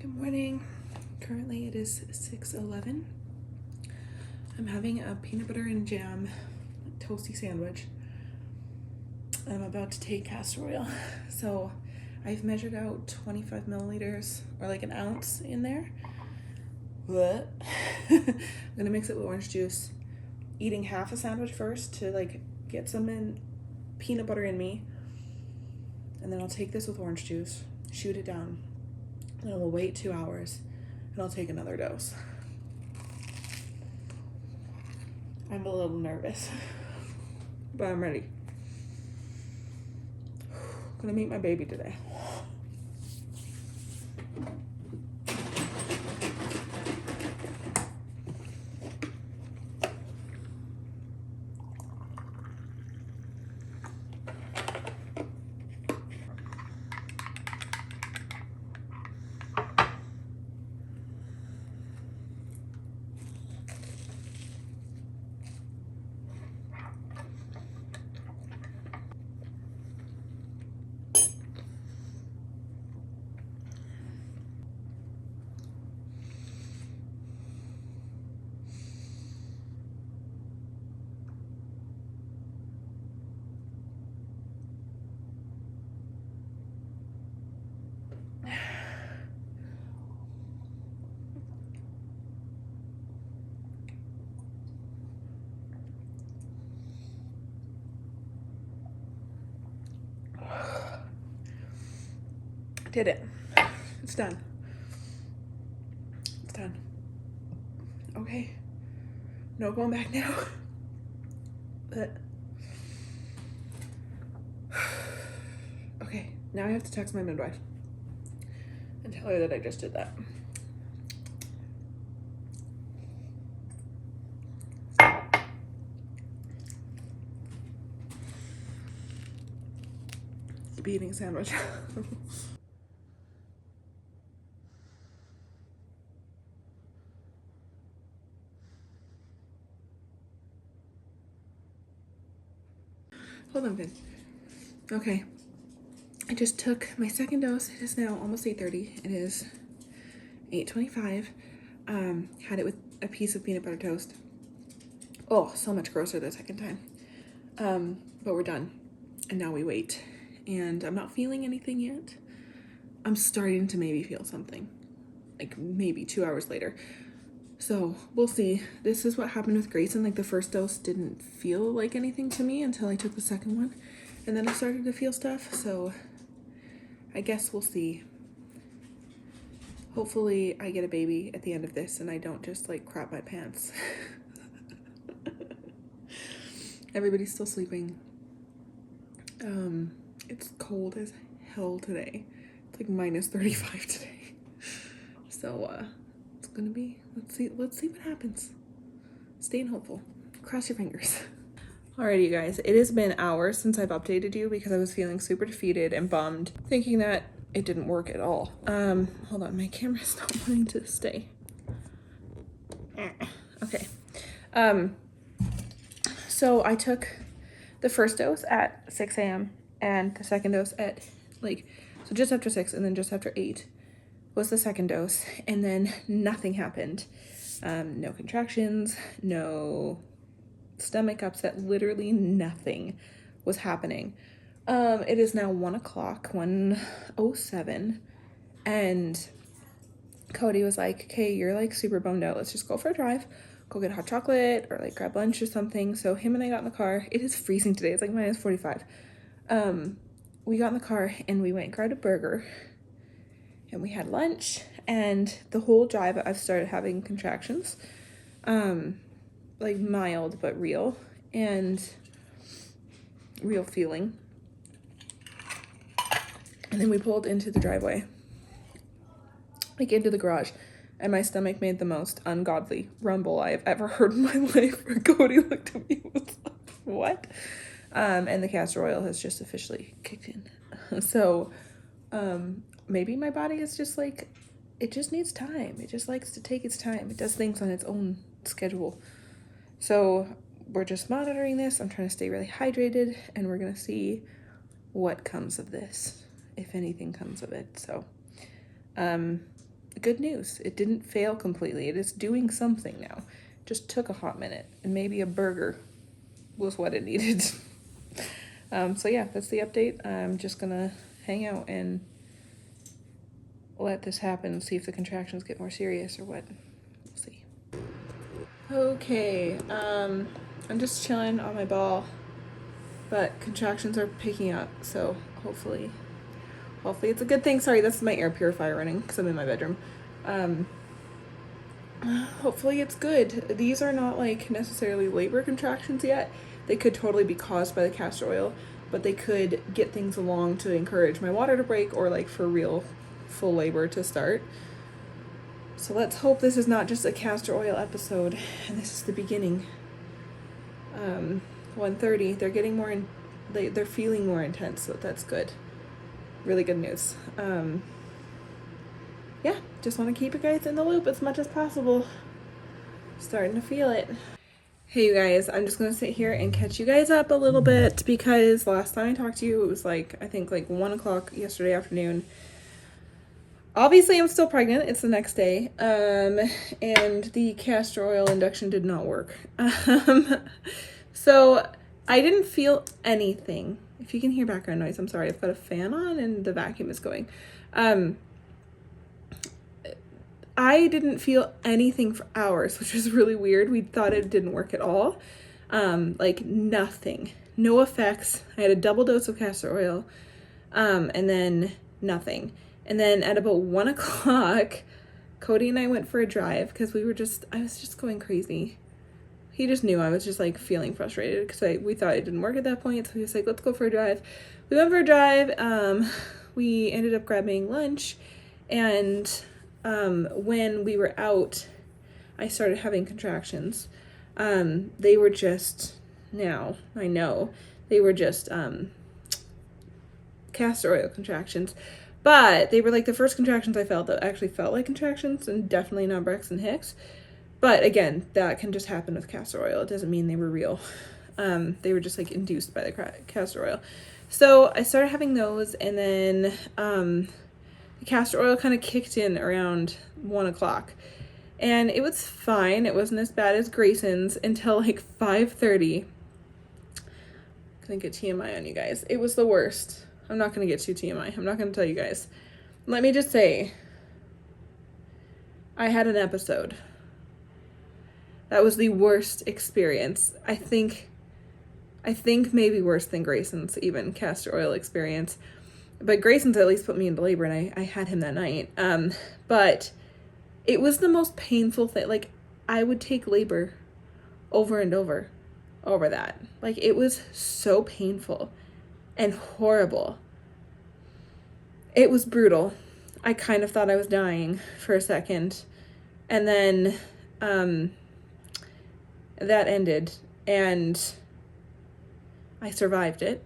Good morning. Currently it is 6:11. I'm having a peanut butter and jam toasty sandwich. I'm about to take castor oil. So I've measured out 25 milliliters or like an ounce in there. What? I'm gonna mix it with orange juice. Eating half a sandwich first to like get some peanut butter in me. And then I'll take this with orange juice, shoot it down. And I'll wait 2 hours and I'll take another dose. I'm a little nervous, but I'm ready. I'm gonna meet my baby today. Did it. It's done. It's done. Okay. No going back now. Okay, now I have to text my midwife and tell her that I just did that. Be eating a sandwich. Hold on, Vin. Okay. I just took my second dose. It is now almost 8:30. It is 8:25. Had it with a piece of peanut butter toast. Oh, so much grosser the second time. But we're done. And now we wait. And I'm not feeling anything yet. I'm starting to maybe feel something. Like maybe 2 hours later. So we'll see. This is what happened with Grayson. Like the first dose didn't feel like anything to me until I took the second one. And then I started to feel stuff. So I guess we'll see. Hopefully I get a baby at the end of this and I don't just like crap my pants. Everybody's still sleeping. It's cold as hell today. It's like minus 35 today. So it's gonna be, let's see what happens. Staying hopeful. Cross your fingers. Alrighty, you guys, it has been hours since I've updated you because I was feeling super defeated and bummed, thinking that it didn't work at all. Hold on, my camera's not wanting to stay. Okay. So I took the first dose at 6 a.m. and the second dose at so just after 6 and then just after 8 was the second dose, and then nothing happened. No contractions, no stomach upset, literally nothing was happening. It is now 1 o'clock, 1:07, and Cody was like, okay, you're like super bummed out. Let's just go for a drive, go get hot chocolate or like grab lunch or something. So him and I got in the car. It is freezing today. It's like minus 45. We got in the car and we went and grabbed a burger and we had lunch, and the whole drive I've started having contractions, like mild but real, and real feeling. And then we pulled into the driveway, like into the garage, and my stomach made the most ungodly rumble I have ever heard in my life. Cody looked at me and was like, what? And the castor oil has just officially kicked in. So maybe my body is just like, it just needs time. It just likes to take its time. It does things on its own schedule. So we're just monitoring this. I'm trying to stay really hydrated, and we're gonna see what comes of this, if anything comes of it. So good good news. It didn't fail completely. It is doing something now. Just took a hot minute, and maybe a burger was what it needed. So yeah, that's the update. I'm just gonna hang out and let this happen, see if the contractions get more serious or what. We'll see. Okay, I'm just chilling on my ball, but contractions are picking up, so hopefully it's a good thing. Sorry, that's my air purifier running because I'm in my bedroom. Hopefully it's good. These are not like necessarily labor contractions yet. They could totally be caused by the castor oil, but they could get things along to encourage my water to break or like for real full labor to start. So let's hope this is not just a castor oil episode and this is the beginning. 1:30, they're getting more they're feeling more intense, so that's good. Really good news. Yeah, just want to keep you guys in the loop as much as possible. Starting to feel it. Hey you guys, I'm just gonna sit here and catch you guys up a little bit because last time I talked to you it was like I think like 1 o'clock yesterday afternoon. Obviously I'm still pregnant, it's the next day, and the castor oil induction did not work. So I didn't feel anything. If you can hear background noise, I'm sorry, I've got a fan on and the vacuum is going. I didn't feel anything for hours, which was really weird. We thought it didn't work at all. Like nothing, no effects. I had a double dose of castor oil, and then nothing. And then at about 1 o'clock, Cody and I went for a drive because I was just going crazy. He just knew I was just like feeling frustrated because we thought it didn't work at that point. So he was like, let's go for a drive. We went for a drive. We ended up grabbing lunch, and when we were out, I started having contractions. They were just, now I know, they were just castor oil contractions. But they were like the first contractions I felt that actually felt like contractions, and definitely not Braxton Hicks. But again, that can just happen with castor oil. It doesn't mean they were real. They were just like induced by the castor oil. So I started having those, and then the castor oil kind of kicked in around 1 o'clock. And it was fine. It wasn't as bad as Grayson's until like 5:30. Gonna get TMI on you guys. It was the worst. I'm not going to get too TMI. I'm not going to tell you guys. Let me just say, I had an episode. That was the worst experience. I think maybe worse than Grayson's even castor oil experience. But Grayson's at least put me into labor, and I had him that night. But it was the most painful thing. Like, I would take labor over and over that. Like, it was so painful and horrible. It was brutal. I kind of thought I was dying for a second. And then that ended, and I survived it.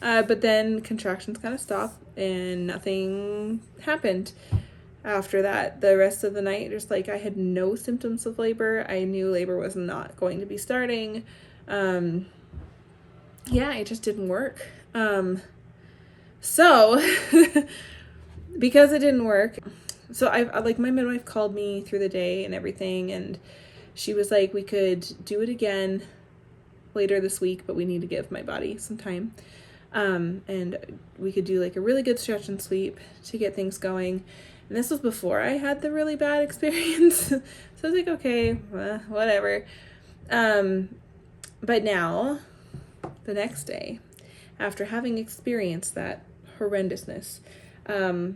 But then contractions kind of stopped and nothing happened after that. The rest of the night, just like I had no symptoms of labor. I knew labor was not going to be starting. Yeah, it just didn't work. So because it didn't work, so I like my midwife called me through the day and everything, and she was like, we could do it again later this week, but we need to give my body some time. And we could do like a really good stretch and sweep to get things going. And this was before I had the really bad experience. So I was like, okay, whatever. But now, the next day, after having experienced that horrendousness, I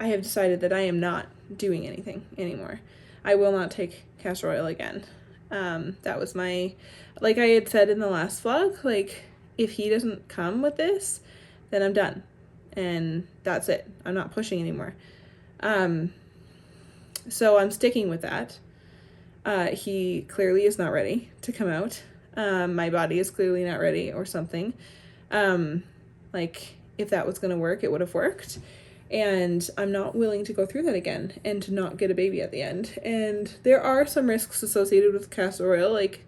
have decided that I am not doing anything anymore. I will not take castor oil again. That was my, like I had said in the last vlog, like, if he doesn't come with this, then I'm done. And that's it. I'm not pushing anymore. So I'm sticking with that. He clearly is not ready to come out. My body is clearly not ready or something. Like, if that was going to work, it would have worked. And I'm not willing to go through that again and to not get a baby at the end. And there are some risks associated with castor oil. Like,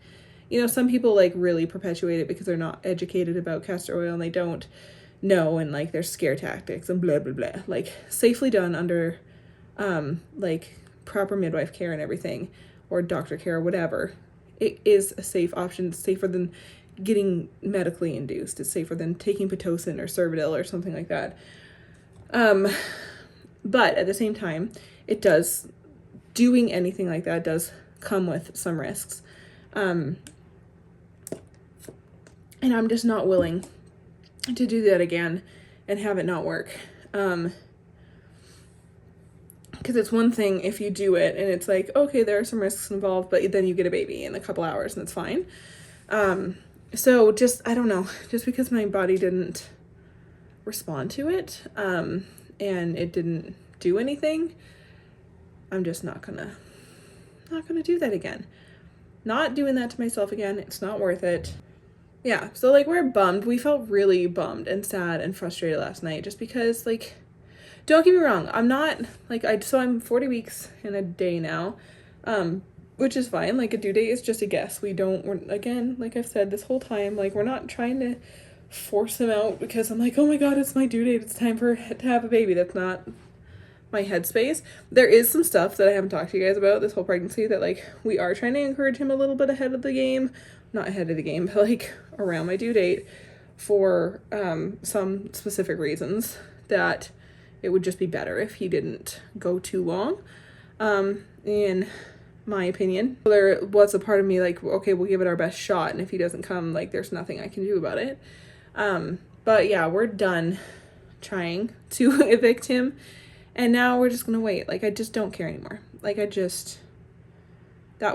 you know, some people like really perpetuate it because they're not educated about castor oil and they don't no, and like there's scare tactics and blah blah blah. Like safely done under like proper midwife care and everything, or doctor care or whatever, it is a safe option. It's safer than getting medically induced. It's safer than taking Pitocin or Cervidil or something like that. But at the same time, it does, doing anything like that does come with some risks. And I'm just not willing to do that again and have it not work. Because it's one thing if you do it and it's like, okay, there are some risks involved, but then you get a baby in a couple hours and it's fine. So just, I don't know, just because my body didn't respond to it, and it didn't do anything, I'm just not gonna do that again. Not doing that to myself again. It's not worth it. Yeah, so like we're bummed. We felt really bummed and sad and frustrated last night just because, like, don't get me wrong, I'm not like, I'm 40 weeks in a day now, which is fine. Like a due date is just a guess. We're again, like I've said this whole time, like we're not trying to force him out because I'm like, oh my god, it's my due date, it's time to have a baby. That's not my headspace. There is some stuff that I haven't talked to you guys about this whole pregnancy that like we are trying to encourage him a little bit ahead of the game, not ahead of the game, but like around my due date for some specific reasons that it would just be better if he didn't go too long, in my opinion. There was a part of me like, okay, we'll give it our best shot, and if he doesn't come, like there's nothing I can do about it. But yeah, we're done trying to evict him, and now we're just gonna wait. Like I just don't care anymore. Like that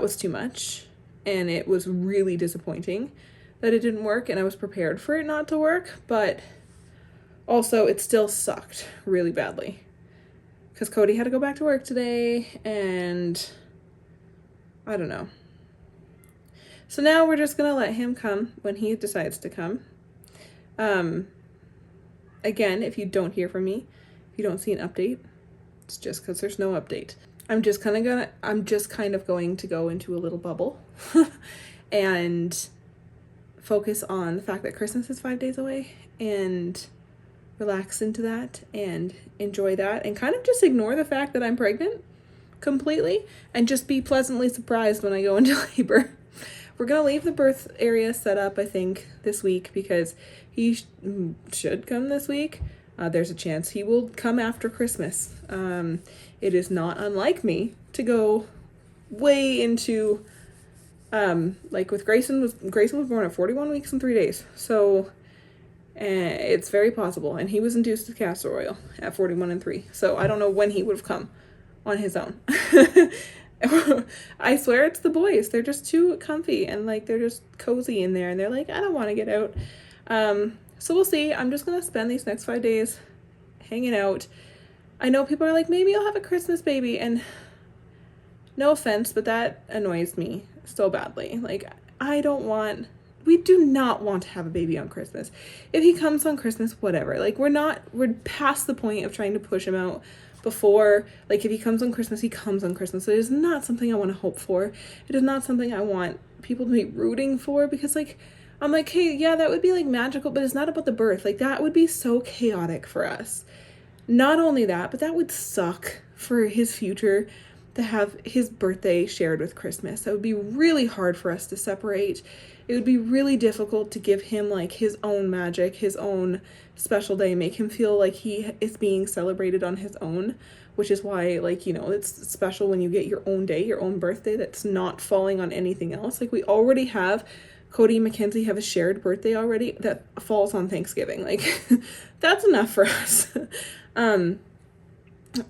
was too much, and it was really disappointing that it didn't work, and I was prepared for it not to work, but also it still sucked really badly because Cody had to go back to work today, and I don't know. So now we're just gonna let him come when he decides to come. Again, if you don't hear from me, if you don't see an update, it's just because there's no update. I'm just kind of going to go into a little bubble and focus on the fact that Christmas is 5 days away and relax into that and enjoy that and kind of just ignore the fact that I'm pregnant completely and just be pleasantly surprised when I go into labor. We're going to leave the birth area set up, I think, this week because he should come this week. There's a chance he will come after Christmas. It is not unlike me to go way into, like with Grayson was born at 41 weeks and 3 days. So it's very possible. And he was induced with castor oil at 41 and 3. So I don't know when he would have come on his own. I swear it's the boys. They're just too comfy and like they're just cozy in there and they're like, I don't want to get out. So we'll see. I'm just going to spend these next 5 days hanging out. I know people are like, maybe I'll have a Christmas baby, and no offense, but that annoys me so badly. Like, we do not want to have a baby on Christmas. If he comes on Christmas, whatever. Like, we're past the point of trying to push him out before. Like, if he comes on Christmas, he comes on Christmas. It is not something I want to hope for. It is not something I want people to be rooting for, because, like, I'm like, hey, yeah, that would be, like, magical, but it's not about the birth. Like, that would be so chaotic for us. Not only that, but that would suck for his future to have his birthday shared with Christmas. That would be really hard for us to separate. It would be really difficult to give him, like, his own magic, his own special day, make him feel like he is being celebrated on his own, which is why, like, you know, it's special when you get your own day, your own birthday that's not falling on anything else. Like, we already have, Cody and Mackenzie have a shared birthday already that falls on Thanksgiving. Like, that's enough for us.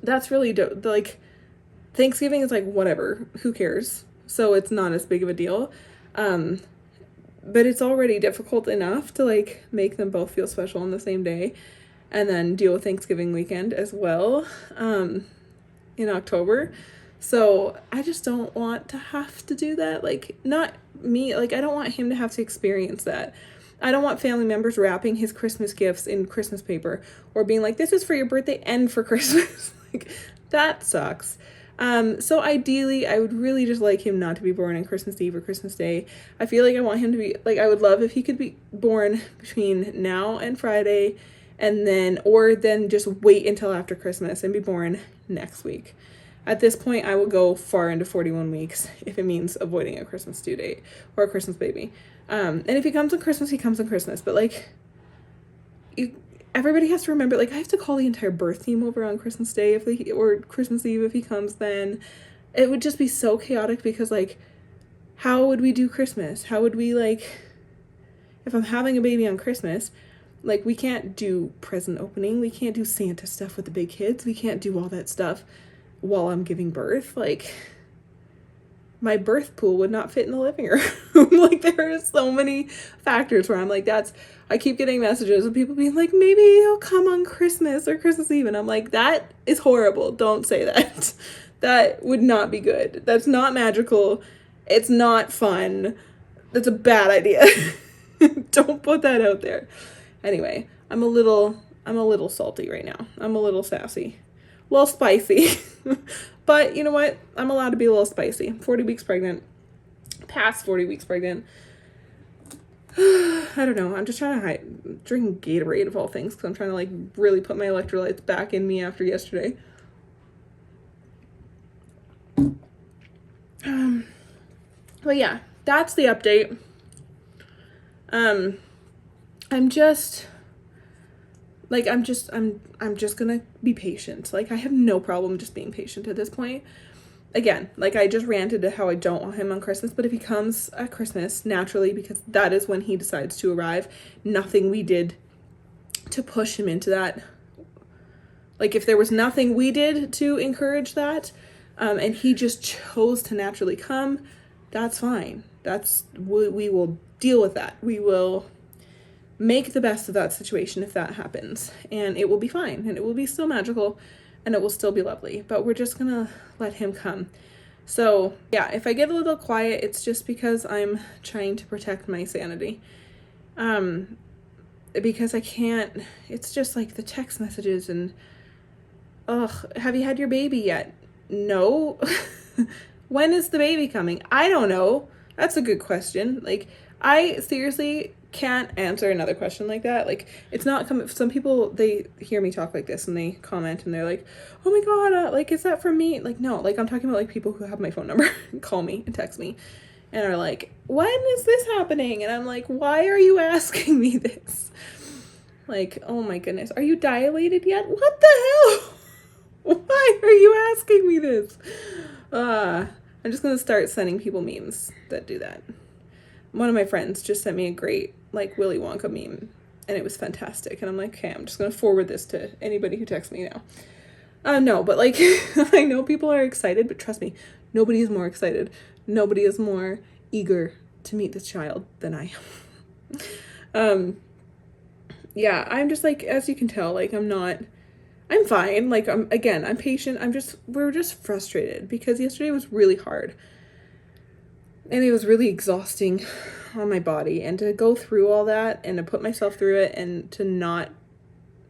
That's really dope. Like, Thanksgiving is like, whatever, who cares? So it's not as big of a deal. But it's already difficult enough to, like, make them both feel special on the same day and then deal with Thanksgiving weekend as well, in October. So I just don't want to have to do that. Like, not me, like, I don't want him to have to experience that. I don't want family members wrapping his Christmas gifts in Christmas paper or being like, this is for your birthday and for Christmas. Like, that sucks. So ideally, I would really just like him not to be born on Christmas Eve or Christmas Day. I feel like I want him to be, like, I would love if he could be born between now and Friday and then, or then just wait until after Christmas and be born next week. At this point, I will go far into 41 weeks if it means avoiding a Christmas due date or a Christmas baby. And if he comes on Christmas, he comes on Christmas. But like, everybody has to remember, like, I have to call the entire birth team over on Christmas Day or Christmas Eve if he comes then. It would just be so chaotic because, like, how would we do Christmas? How would we, like, if I'm having a baby on Christmas, like, we can't do present opening. We can't do Santa stuff with the big kids. We can't do all that stuff while I'm giving birth. Like, my birth pool would not fit in the living room. Like, there are so many factors where I'm like, I keep getting messages of people being like, maybe he'll come on Christmas or Christmas Eve. And I'm like, that is horrible. Don't say that. That would not be good. That's not magical. It's not fun. That's a bad idea. Don't put that out there. Anyway, I'm a little salty right now. I'm a little sassy. A little spicy. But you know what? I'm allowed to be a little spicy. 40 weeks pregnant. Past 40 weeks pregnant. I don't know. I'm just trying to drink Gatorade of all things because I'm trying to like really put my electrolytes back in me after yesterday. But yeah, that's the update. I'm just gonna be patient. Like, I have no problem just being patient at this point. Again, like, I just ranted to how I don't want him on Christmas, but if he comes at Christmas, naturally, because that is when he decides to arrive, nothing we did to push him into that. Like, if there was nothing we did to encourage that, and he just chose to naturally come, that's fine. We will deal with that. We will make the best of that situation if that happens, and it will be fine, and it will be still magical, and it will still be lovely, but we're just gonna let him come. So yeah, if I get a little quiet, it's just because I'm trying to protect my sanity, because I can't, it's just like the text messages and, have you had your baby yet? No. When is the baby coming? I don't know. That's a good question. Like, I seriously can't answer another question like that. Like, it's not coming. Some people, they hear me talk like this and they comment and they're like, oh my god, like, is that from me? Like, no, like, I'm talking about like people who have my phone number and call me and text me and are like, when is this happening? And I'm like, why are you asking me this? Like, oh my goodness, are you dilated yet? What the hell? Why are you asking me this? I'm just gonna start sending people memes that do that. One of my friends just sent me a great, like, Willy Wonka meme, and it was fantastic. And I'm like, okay, I'm just gonna forward this to anybody who texts me now. No, but like, I know people are excited, but trust me, nobody is more excited. Nobody is more eager to meet this child than I am. Yeah, I'm just like, as you can tell, like, I'm fine. Like, I'm patient. We're just frustrated because yesterday was really hard. And it was really exhausting on my body. And to go through all that and to put myself through it and to not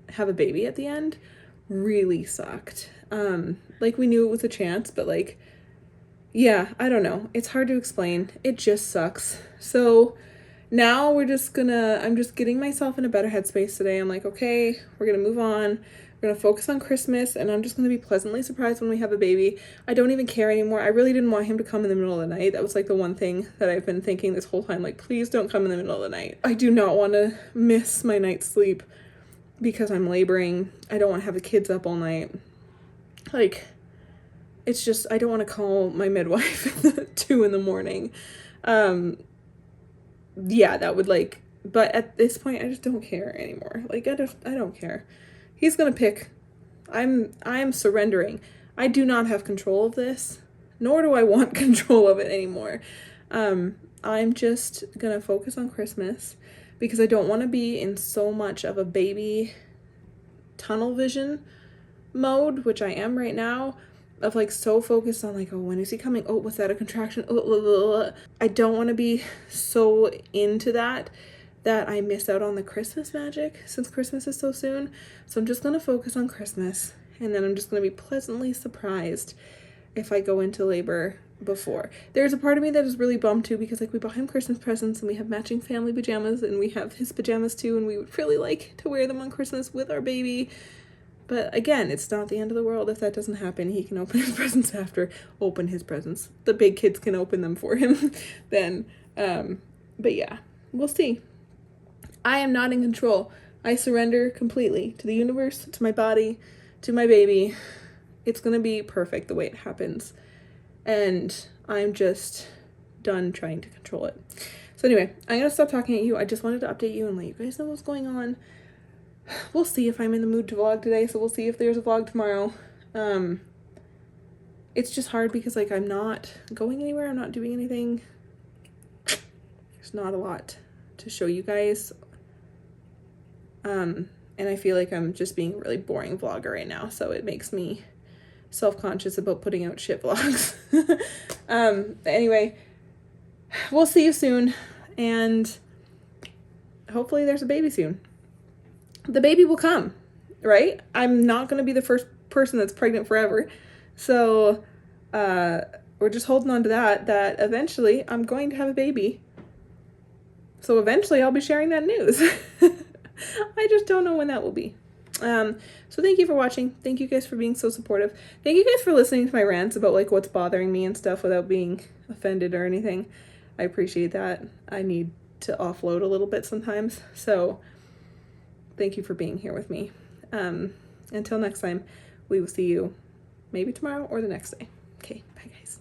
have a baby at the end really sucked. Like, we knew it was a chance, but like, yeah, I don't know. It's hard to explain. It just sucks. So now I'm just getting myself in a better headspace today. I'm like, okay, we're going to move on. We're going to focus on Christmas, and I'm just going to be pleasantly surprised when we have a baby. I don't even care anymore. I really didn't want him to come in the middle of the night. That was like the one thing that I've been thinking this whole time. Like, please don't come in the middle of the night. I do not want to miss my night's sleep because I'm laboring. I don't want to have the kids up all night. Like, it's just, I don't want to call my midwife at 2 a.m. Yeah, that would like, but at this point, I just don't care anymore. Like, I don't care. He's gonna pick. I'm surrendering. I do not have control of this, nor do I want control of it anymore. I'm just gonna focus on Christmas because I don't want to be in so much of a baby tunnel vision mode, which I am right now, of like so focused on like, oh, when is he coming? Oh, was that a contraction? Oh, I don't want to be so into that I miss out on the Christmas magic since Christmas is so soon. So I'm just going to focus on Christmas, and then I'm just going to be pleasantly surprised if I go into labor before. There's a part of me that is really bummed too, because like we bought him Christmas presents and we have matching family pajamas and we have his pajamas too, and we would really like to wear them on Christmas with our baby. But again, it's not the end of the world if that doesn't happen. He can open his presents after. Open his presents. The big kids can open them for him then. But yeah, we'll see. I am not in control. I surrender completely to the universe, to my body, to my baby. It's gonna be perfect the way it happens. And I'm just done trying to control it. So anyway, I'm gonna stop talking at you. I just wanted to update you and let you guys know what's going on. We'll see if I'm in the mood to vlog today, so we'll see if there's a vlog tomorrow. It's just hard because like I'm not going anywhere, I'm not doing anything. There's not a lot to show you guys. And I feel like I'm just being a really boring vlogger right now, so it makes me self-conscious about putting out shit vlogs. Anyway, we'll see you soon, and hopefully there's a baby soon. The baby will come, right? I'm not going to be the first person that's pregnant forever. So we're just holding on to that eventually I'm going to have a baby. So eventually I'll be sharing that news. I just don't know when that will be. So thank you for watching. Thank you guys for being so supportive. Thank you guys for listening to my rants about like what's bothering me and stuff without being offended or anything. I appreciate that. I need to offload a little bit sometimes. So thank you for being here with me. Until next time, we will see you maybe tomorrow or the next day. Okay, bye guys.